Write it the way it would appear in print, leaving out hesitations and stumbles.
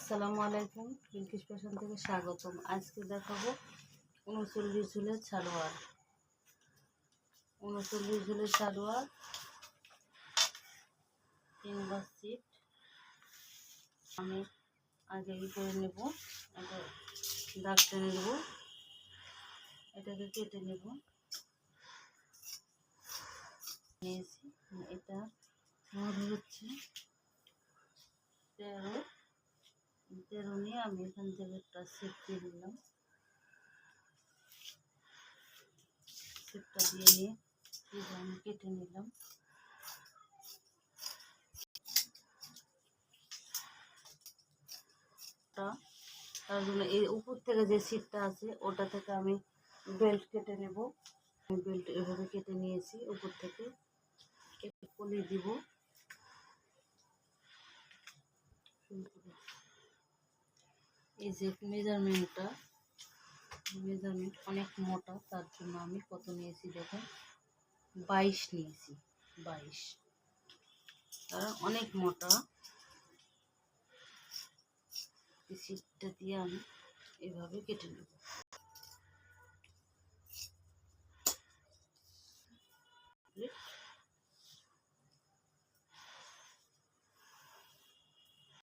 আসসালামু আলাইকুম, বিলকিস ফ্যাশন থেকে স্বাগতম। আজকে দেখাবো 39 ঝুলের সালোয়ার। 39 ঝুলের সালোয়ার 3 গজ সিট। আমি আগে করে নেব, একটা দাগ টেনে নেব, এটাকে কেটে নেব। নিয়েছি এটা আমাদের হচ্ছে 13 নিয়ে আমি এখান থেকে একটা সেট দিয়ে দিলাম। সেটটা দিয়ে নিয়ে আমি কেটে নিলাম। তার জন্য এই উপর থেকে যে সিটটা আছে ওটা থেকে আমি বেল্ট কেটে নেব। বেল্ট এভাবে কেটে নিয়েছি, উপর থেকে কেটে কলি দিব। এই যে মেজারমেন্ট অনেক মোটা, তার জন্য আমি কত নিয়েছি দেখেন, 22 নিয়েছি। 22 কারণ অনেক মোটা। এই সিটটা দিয়ে আমি এভাবে কেটে নেব।